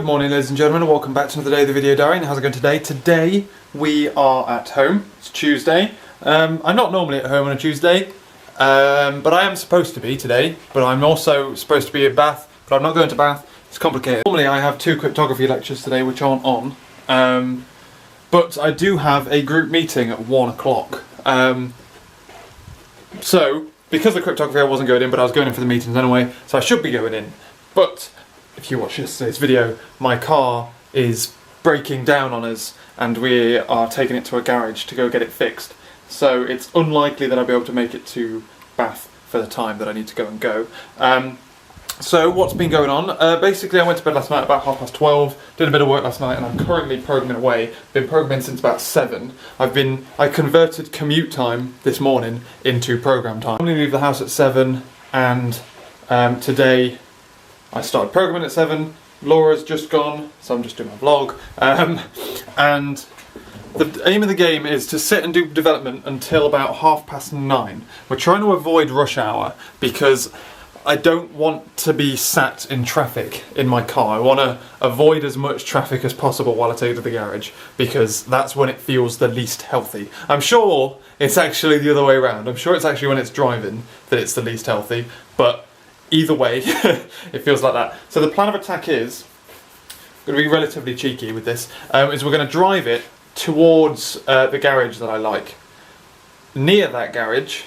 Good morning, ladies and gentlemen, and welcome back to another day of the Video Diary. How's it going today? Today we are at home. It's Tuesday. I'm not normally at home on a Tuesday, but I am supposed to be today. But I'm also supposed to be at Bath, but I'm not going to Bath. It's complicated. Normally I have 2 cryptography lectures today which aren't on, but I do have a group meeting at 1 o'clock. So, because of cryptography I wasn't going in, but I was going in for the meetings anyway, so I should be going in. But if you watch yesterday's video, my car is breaking down on us and we are taking it to a garage to go get it fixed. So it's unlikely that I'll be able to make it to Bath for the time that I need to go and go. So what's been going on? Basically I went to bed last night about 12:30, did a bit of work last night and I'm currently programming away. Been programming since about 7. I converted commute time this morning into program time. I normally leave the house at 7 and today I started programming at 7, Laura's just gone, so I'm just doing my vlog, and the aim of the game is to sit and do development until about 9:30. We're trying to avoid rush hour because I don't want to be sat in traffic in my car. I want to avoid as much traffic as possible while I take it to the garage because that's when it feels the least healthy. I'm sure it's actually the other way around. I'm sure it's actually when it's driving that it's the least healthy, but either way, it feels like that. So the plan of attack is, I'm going to be relatively cheeky with this, is we're going to drive it towards the garage that I like. Near that garage,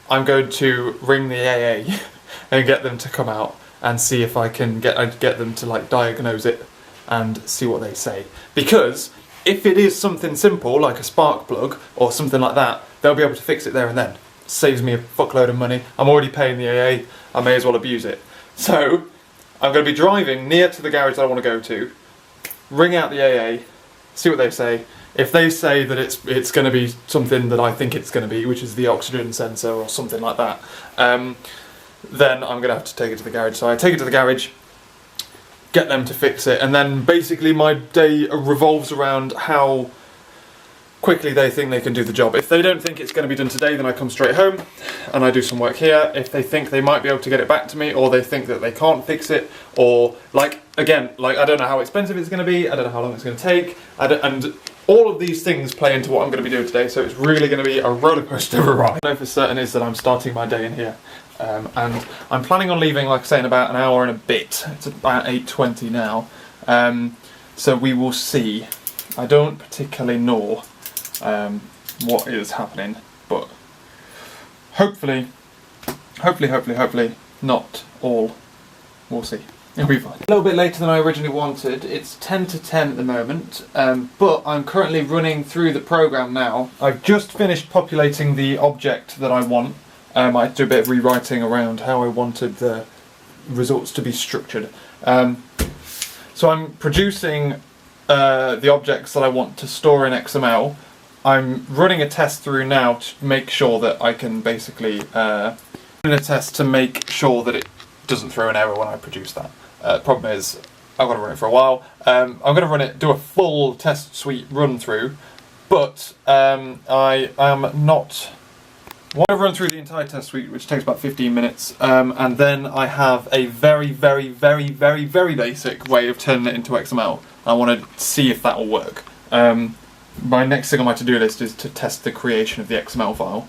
I'm going to ring the AA and get them to come out and see if I can get them to like diagnose it and see what they say. Because if it is something simple like a spark plug or something like that, they'll be able to fix it there and then. Saves me a fuckload of money. I'm already paying the AA, I may as well abuse it. So, I'm going to be driving near to the garage that I want to go to, ring out the AA, see what they say. If they say that it's going to be something that I think it's going to be, which is the oxygen sensor or something like that, then I'm going to have to take it to the garage. So I take it to the garage, get them to fix it, and then basically my day revolves around how quickly they think they can do the job. If they don't think it's going to be done today, then I come straight home and I do some work here. If they think they might be able to get it back to me, or they think that they can't fix it, or I don't know how expensive it's going to be, I don't know how long it's going to take, and all of these things play into what I'm going to be doing today, so it's really going to be a roller coaster of a ride. What I know for certain is that I'm starting my day in here, and I'm planning on leaving, like I say, in about an hour and a bit. It's about 8:20 now, so we will see. I don't particularly know what is happening, but hopefully not all. We'll see. It'll be fine. A little bit later than I originally wanted. It's 10 to 10 at the moment, but I'm currently running through the program now. I've just finished populating the object that I want. I had to do a bit of rewriting around how I wanted the results to be structured. So I'm producing the objects that I want to store in XML. I'm running a test through now to make sure that I can basically run a test to make sure that it doesn't throw an error when I produce that. Problem is, I've got to run it for a while. I'm going to do a full test suite run through, but I am not. I want to run through the entire test suite, which takes about 15 minutes, and then I have a very basic way of turning it into XML. I want to see if that will work. My next thing on my to-do list is to test the creation of the XML file,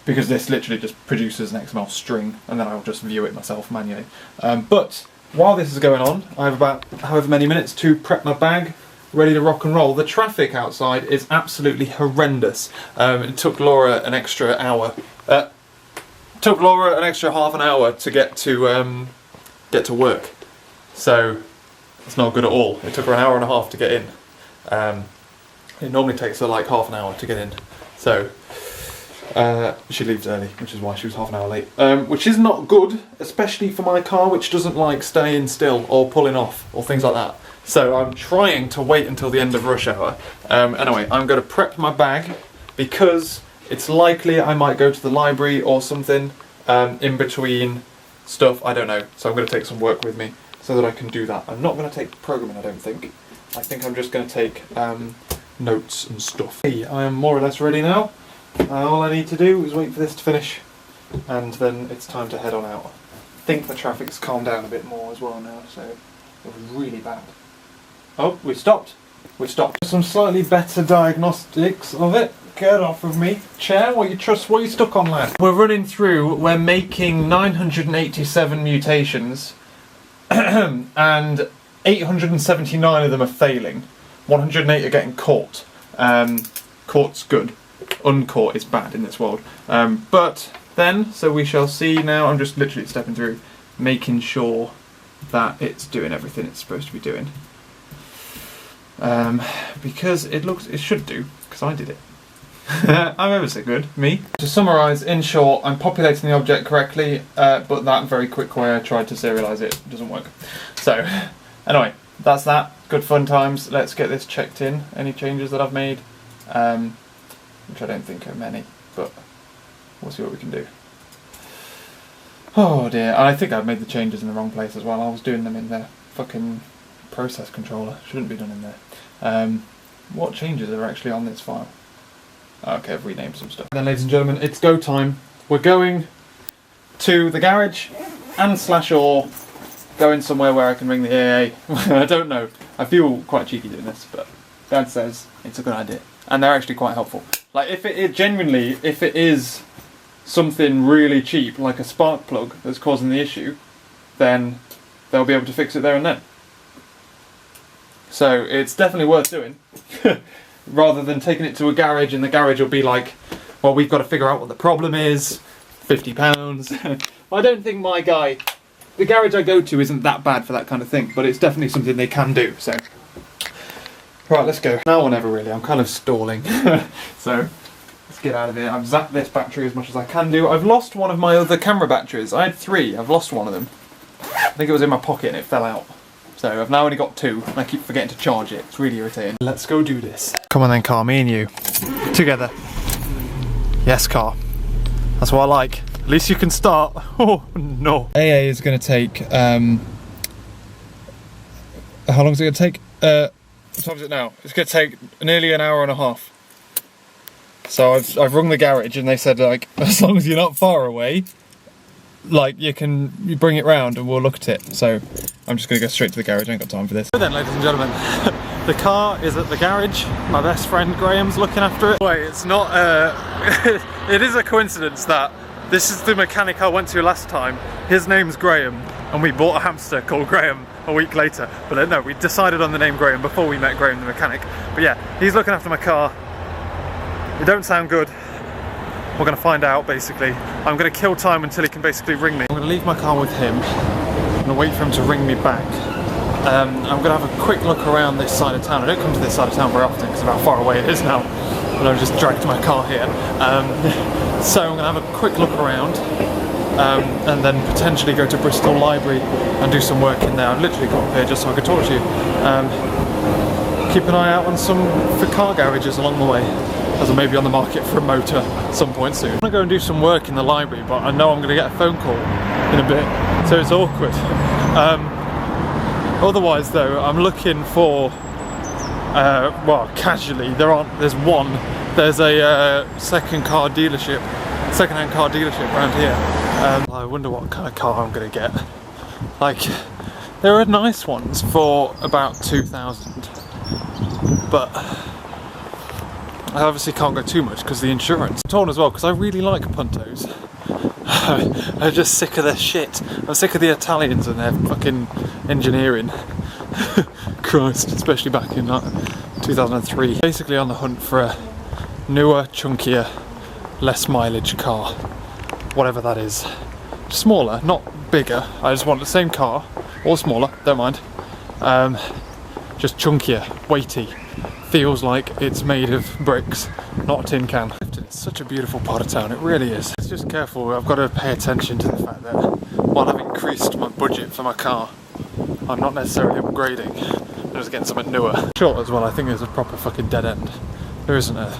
because this literally just produces an XML string and then I'll just view it myself manually. But while this is going on, I have about however many minutes to prep my bag, ready to rock and roll. The traffic outside is absolutely horrendous. It took Laura an extra hour. Took Laura an extra half an hour to get to work, so it's not good at all. It took her an hour and a half to get in. It normally takes her like half an hour to get in, so she leaves early, which is why she was half an hour late, which is not good, especially for my car, which doesn't like staying still or pulling off or things like that. So I'm trying to wait until the end of rush hour. Anyway, I'm going to prep my bag because it's likely I might go to the library or something in between stuff, I don't know. So I'm going to take some work with me so that I can do that. I'm not going to take programming, I don't think. I think I'm just going to take notes and stuff. Hey, I am more or less ready now. All I need to do is wait for this to finish and then it's time to head on out. I think the traffic's calmed down a bit more as well now, so It was really bad. Oh, we stopped. We stopped. Some slightly better diagnostics of it. Get off of me. Chair, what you stuck on, lad? We're making 987 mutations and 879 of them are failing. 108 are getting caught. Caught's good. Uncaught is bad in this world. But then, so we shall see now, I'm just literally stepping through, making sure that it's doing everything it's supposed to be doing. Because it should do, because I did it. I'm ever so good, me. To summarise, in short, I'm populating the object correctly, but that very quick way I tried to serialise it doesn't work. So, anyway, that's that. Good fun times. Let's get this checked in. Any changes that I've made, which I don't think are many, but we'll see what we can do. Oh dear, and I think I've made the changes in the wrong place as well. I was doing them in the fucking process controller. Shouldn't be done in there. What changes are actually on this file? Okay, I've renamed some stuff. Then, ladies and gentlemen, it's go time. We're going to the garage and /or going somewhere where I can ring the AA. I don't know. I feel quite cheeky doing this, but Dad says it's a good idea. And they're actually quite helpful. Like, if it is something really cheap, like a spark plug that's causing the issue, then they'll be able to fix it there and then. So it's definitely worth doing. Rather than taking it to a garage and the garage will be like, well, we've got to figure out what the problem is, £50. I don't think the garage I go to isn't that bad for that kind of thing, but it's definitely something they can do, so. Right, let's go. Now or never really, I'm kind of stalling. So, let's get out of here. I've zapped this battery as much as I can do. I've lost one of my other camera batteries. I had 3, I've lost one of them. I think it was in my pocket and it fell out. So I've now only got 2, and I keep forgetting to charge it. It's really irritating. Let's go do this. Come on then, car, me and you. Together. Yes, car. That's what I like. At least you can start. Oh, no. AA is going to take, how long is it going to take? What time is it now? It's going to take nearly an hour and a half. So I've rung the garage and they said, like, as long as you're not far away, like, you bring it round and we'll look at it. So I'm just going to go straight to the garage. I ain't got time for this. So then, ladies and gentlemen, the car is at the garage. My best friend Graham's looking after it. Wait, it's not, it is a coincidence that this is the mechanic I went to last time. His name's Graham, and we bought a hamster called Graham a week later. But no, we decided on the name Graham before we met Graham the mechanic. But yeah, he's looking after my car. It don't sound good. We're going to find out, basically. I'm going to kill time until he can basically ring me. I'm going to leave my car with him. I'm going to wait for him to ring me back. I'm going to have a quick look around this side of town. I don't come to this side of town very often because of how far away it is now. But I've just dragged my car here. So I'm going to have a quick look around. And then potentially go to Bristol Library and do some work in there. I've literally come up here just so I could talk to you. Keep an eye out on for car garages along the way, as I may be on the market for a motor at some point soon. I'm going to go and do some work in the library, but I know I'm going to get a phone call in a bit, so it's awkward. Otherwise though, I'm looking for, well, casually, there's a second-hand car dealership around here. I wonder what kind of car I'm going to get. Like, there are nice ones for about 2,000, but I obviously can't go too much because of the insurance. I'm torn as well because I really like Puntos. I'm just sick of their shit. I'm sick of the Italians and their fucking engineering. Christ, especially back in like 2003. Basically on the hunt for a newer, chunkier, less mileage car. Whatever that is. Smaller, not bigger. I just want the same car, or smaller, don't mind. Just chunkier, weighty. Feels like it's made of bricks, not a tin can. It's such a beautiful part of town, it really is. It's just careful, I've got to pay attention to the fact that while I've increased my budget for my car, I'm not necessarily upgrading. I'm just getting something newer. Short as well, I think there's a proper fucking dead end. There isn't a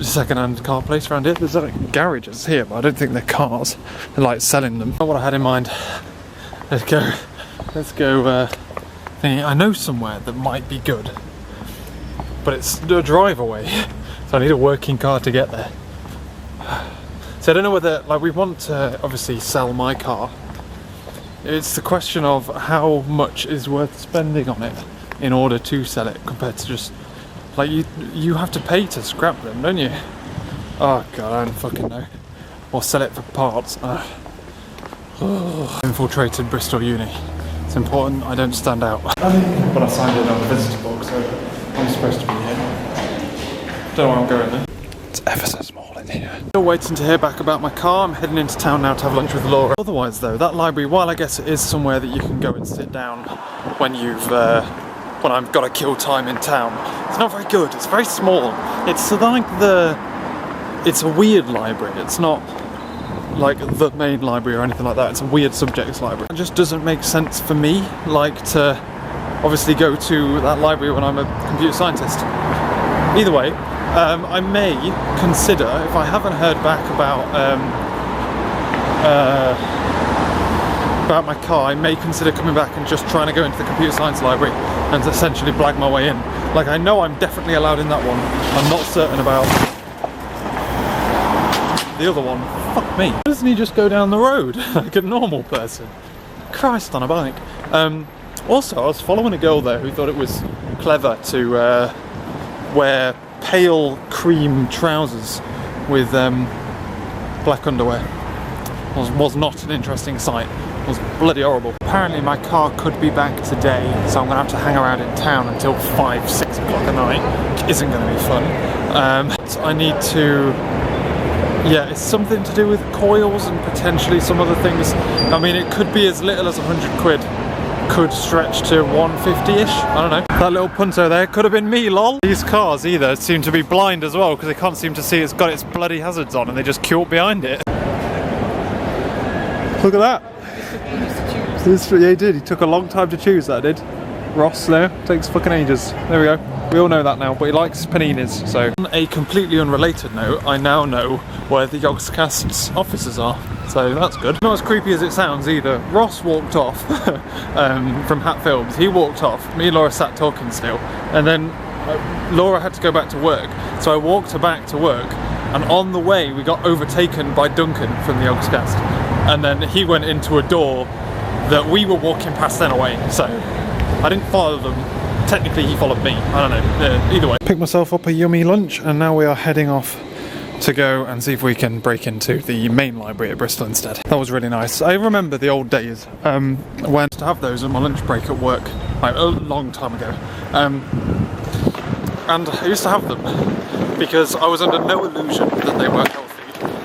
second-hand car place around here. There's like garages here, but I don't think they're cars. They're like selling them. Not what I had in mind. Let's go thinking I know somewhere that might be good, but it's a drive away, so I need a working car to get there. So I don't know whether, like, we want to obviously sell my car, It's the question of how much is worth spending on it in order to sell it compared to just, like, you have to pay to scrap them, don't you? Oh god, I don't fucking know. Or sell it for parts. Infiltrated Bristol Uni. It's important I don't stand out. But I signed in on the visitor book, so I'm supposed to be here. Don't know where I'm going though. It's ever so small in here. Still waiting to hear back about my car. I'm heading into town now to have lunch with Laura. Otherwise though, that library, while I guess it is somewhere that you can go and sit down when you've when I've got to kill time in town, it's not very good. It's very small. It's like it's a weird library. It's not like the main library or anything like that. It's a weird subjects library. It just doesn't make sense for me, like, to obviously go to that library when I'm a computer scientist. Either way, I may consider, if I haven't heard back about my car, I may consider coming back and just trying to go into the computer science library and essentially blag my way in. Like, I know I'm definitely allowed in that one. I'm not certain about the other one. Fuck me. Why doesn't he just go down the road like a normal person? Christ on a bike. Also, I was following a girl there who thought it was clever to wear pale cream trousers with black underwear. Was not an interesting sight. It was bloody horrible. Apparently my car could be back today, so I'm going to have to hang around in town until 5, 6 o'clock at night, which isn't going to be fun. So I need to... Yeah, it's something to do with coils and potentially some other things. I mean, it could be as little as 100 quid. Could stretch to 150-ish, I don't know. That little punto there could have been me, lol. These cars either seem to be blind as well, because they can't seem to see it's got its bloody hazards on and they just queue up behind it. Look at that. Yeah, he did. He took a long time to choose, that did. Ross there, takes fucking ages. There we go. We all know that now, but he likes paninis, so. On a completely unrelated note, I now know where the Yogscast's offices are, so that's good. Not as creepy as it sounds either. Ross walked off from Hat Films. He walked off. Me and Laura sat talking still, and then Laura had to go back to work, so I walked her back to work, and on the way we got overtaken by Duncan from the Yogscast, and then he went into a door that we were walking past anyway, so I didn't follow them. Technically he followed me, I don't know, either way. Picked myself up a yummy lunch and now we are heading off to go and see if we can break into the main library at Bristol instead. That was really nice. I remember the old days when I used to have those on my lunch break at work, like a long time ago. And I used to have them because I was under no illusion that they were healthy.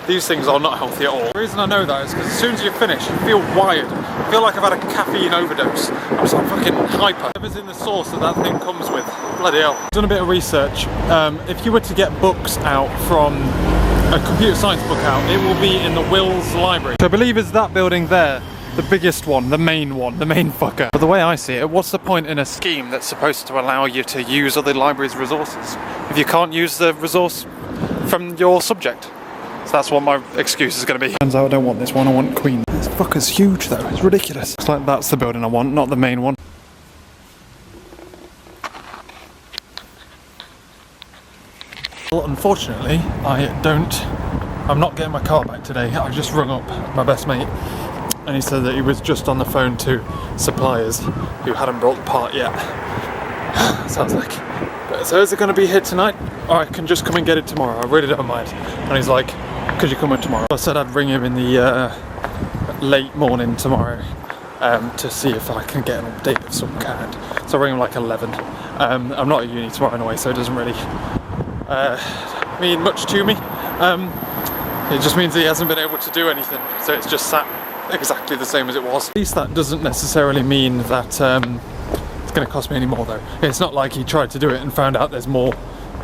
These things are not healthy at all. The reason I know that is because as soon as you finish, you feel wired. I feel like I've had a caffeine overdose. I'm just like fucking hyper. Whatever's in the sauce that thing comes with, bloody hell. I've done a bit of research. If you were to get books out from a computer science book out, it will be in the Wills Library. So I believe it's that building there. The biggest one, the main fucker. But the way I see it, what's the point in a scheme that's supposed to allow you to use other libraries' resources if you can't use the resource from your subject? So that's what my excuse is going to be. Turns out I don't want this one, I want Queen. This fucker's huge though, it's ridiculous. Looks like that's the building I want, not the main one. Well, unfortunately, I'm not getting my car back today. I just rung up my best mate and he said that he was just on the phone to suppliers who hadn't brought the part yet. Sounds like. So is it going to be here tonight? Or I can just come and get it tomorrow, I really don't mind. And he's like, could you come in tomorrow? I said I'd ring him in the late morning tomorrow to see if I can get an update of some kind. So I ring him like 11. I'm not at uni tomorrow anyway, so it doesn't really mean much to me. It just means he hasn't been able to do anything, so it's just sat exactly the same as it was. At least that doesn't necessarily mean that it's going to cost me any more though. It's not like he tried to do it and found out there's more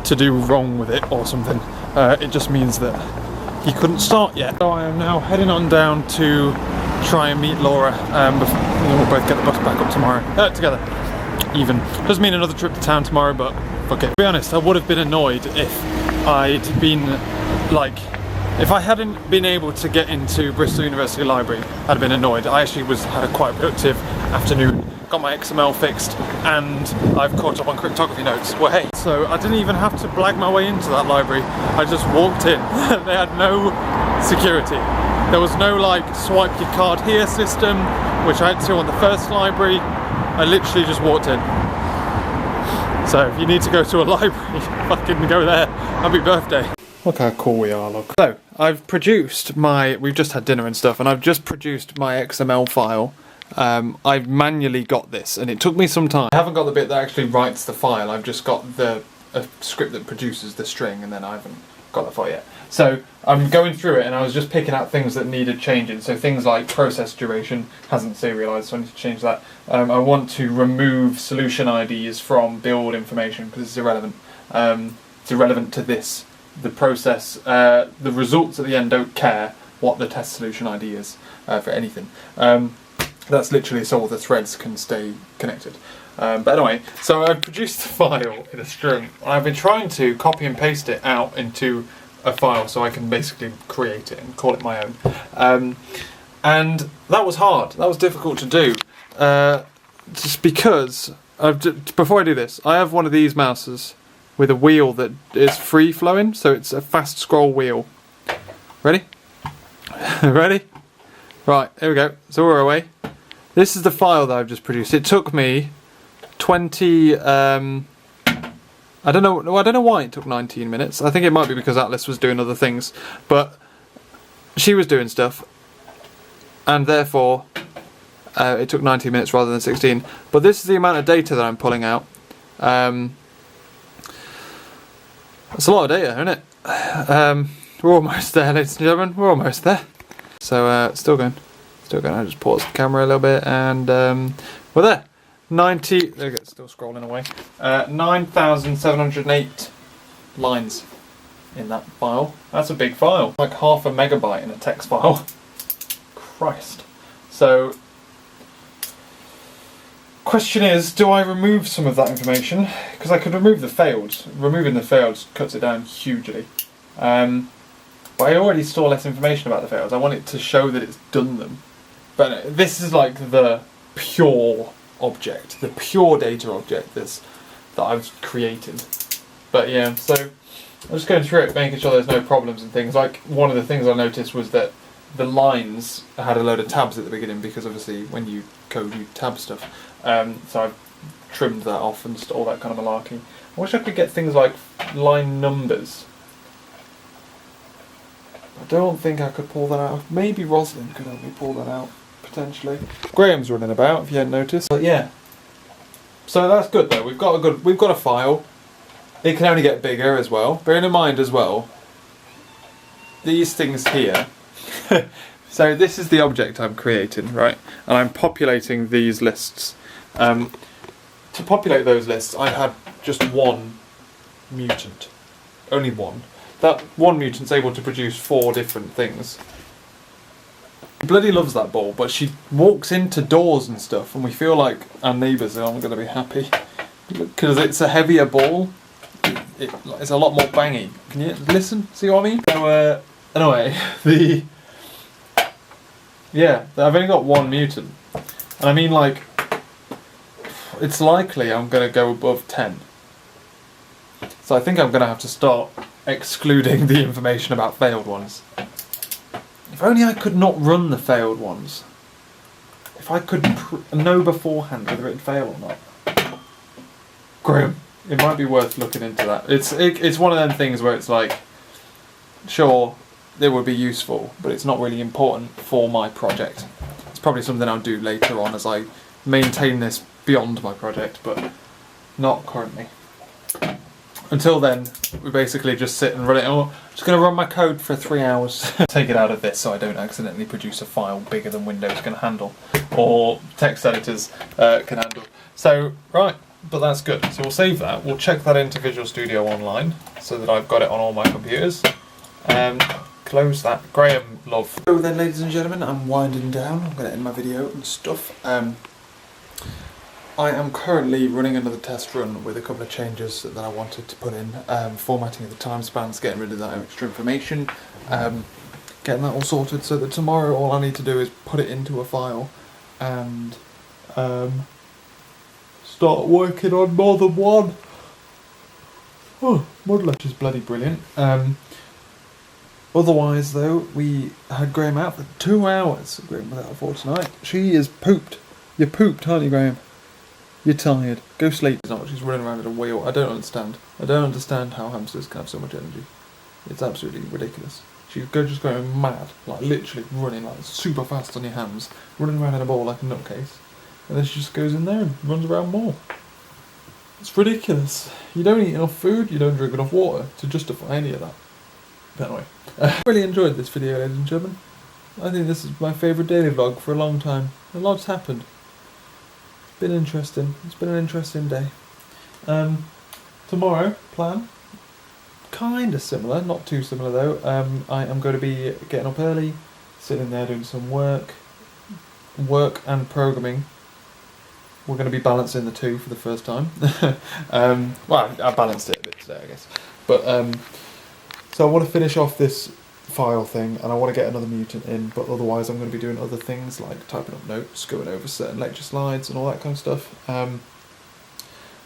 to do wrong with it or something. It just means that he couldn't start yet. So I am now heading on down to try and meet Laura before we'll both get the bus back up tomorrow. Together. Even. Doesn't mean another trip to town tomorrow, but fuck it. To be honest, I would have been annoyed if I'd been like, if I hadn't been able to get into Bristol University Library, I'd have been annoyed. I actually had a quite productive afternoon. Got my XML fixed and I've caught up on cryptography notes. Well, hey, so I didn't even have to blag my way into that library. I just walked in. They had no security. There was no like swipe your card here system. which I had to on the first library. I literally just walked in. So if you need to go to a library, fucking go there. Happy birthday. Look how cool we are, look. So, I've produced we've just had dinner and stuff, and I've just produced my XML file. I've manually got this, and it took me some time. I haven't got the bit that actually writes the file, I've just got a script that produces the string, and then I haven't got the file yet. So, I'm going through it, and I was just picking out things that needed changing. So things like process duration hasn't serialized, so I need to change that. I want to remove solution IDs from build information, because it's irrelevant. It's irrelevant to this. The process, the results at the end don't care what the test solution ID is for anything. That's literally so all the threads can stay connected. But anyway, so I've produced the file in a string. I've been trying to copy and paste it out into a file so I can basically create it and call it my own. And that was hard. That was difficult to do. Just because, before I do this, I have one of these mouses with a wheel that is free flowing, so it's a fast scroll wheel. Ready? Ready? Right, here we go. So we're away. This is the file that I've just produced. It took me 20. I don't know why it took 19 minutes. I think it might be because Atlas was doing other things, but she was doing stuff, and therefore it took 19 minutes rather than 16. But this is the amount of data that I'm pulling out. That's a lot of data, isn't it? We're almost there, ladies and gentlemen. We're almost there. So, still going. Still going. I'll just pause the camera a little bit, and we're there. 90. There we go. Still scrolling away. 9,708 lines in that file. That's a big file. Like half a megabyte in a text file. Christ. So, question is, do I remove some of that information? Because I could remove the failed. Removing the failed cuts it down hugely. But I already store less information about the failed. I want it to show that it's done them. But this is like the pure object, the pure data object that I've created. But yeah, so I'm just going through it, making sure there's no problems and things. Like, one of the things I noticed was that the lines had a load of tabs at the beginning, because obviously when you code you tab stuff. So I've trimmed that off and all that kind of malarkey. I wish I could get things like line numbers. I don't think I could pull that out. Maybe Roslyn could help me pull that out, potentially. Graham's running about, if you hadn't noticed. But yeah. So that's good though. We've got a file. It can only get bigger as well. Bearing in mind as well, these things here. So this is the object I'm creating, right? And I'm populating these lists. To populate those lists, I had just one mutant. Only one. That one mutant's able to produce 4 different things. She bloody loves that ball, but she walks into doors and stuff, and we feel like our neighbours aren't going to be happy. Because it's a heavier ball. It's a lot more bangy. Can you listen? See what I mean? So, anyway, yeah, I've only got one mutant. And I mean, like, it's likely I'm going to go above 10. So I think I'm going to have to start excluding the information about failed ones. If only I could not run the failed ones. If I could know beforehand whether it'd fail or not. Graham, it might be worth looking into that. It's one of them things where it's like, sure, it would be useful, but it's not really important for my project. It's probably something I'll do later on as I maintain this beyond my project, but not currently. Until then, we basically just sit and run it. I'm just going to run my code for 3 hours. Take it out of this so I don't accidentally produce a file bigger than Windows can handle, or text editors can handle. So, right, but that's good. So we'll save that. We'll check that into Visual Studio Online so that I've got it on all my computers. Close that. Graham, love. So then, ladies and gentlemen, I'm winding down. I'm going to end my video and stuff. I am currently running another test run with a couple of changes that I wanted to put in. Formatting of the time spans, getting rid of that extra information, getting that all sorted so that tomorrow all I need to do is put it into a file and start working on more than one. Oh, Mudlash is bloody brilliant. Otherwise, though, we had Graham out for 2 hours. Graham was out for tonight. She is pooped. You're pooped, aren't you, Graham? You're tired. Go sleep. It's not. She's running around in a wheel. I don't understand. I don't understand how hamsters can have so much energy. It's absolutely ridiculous. She's just going mad, like literally running like super fast on your hands, running around in a ball like a nutcase, and then she just goes in there and runs around more. It's ridiculous. You don't eat enough food, you don't drink enough water to justify any of that. But anyway, I really enjoyed this video, ladies and gentlemen. I think this is my favourite daily vlog for a long time. A lot's happened. It's been interesting. It's been an interesting day. Tomorrow, plan. Kind of similar, not too similar though. I am going to be getting up early, sitting there doing some work and programming. We're going to be balancing the two for the first time. Well, I balanced it a bit today, I guess. But so I want to finish off this file thing, and I want to get another mutant in. But otherwise, I'm going to be doing other things like typing up notes, going over certain lecture slides, and all that kind of stuff.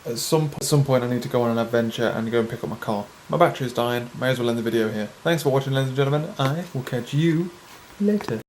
At some point I need to go on an adventure and go and pick up my car. My battery's dying, may as well end the video here. Thanks for watching, ladies and gentlemen. I will catch you later.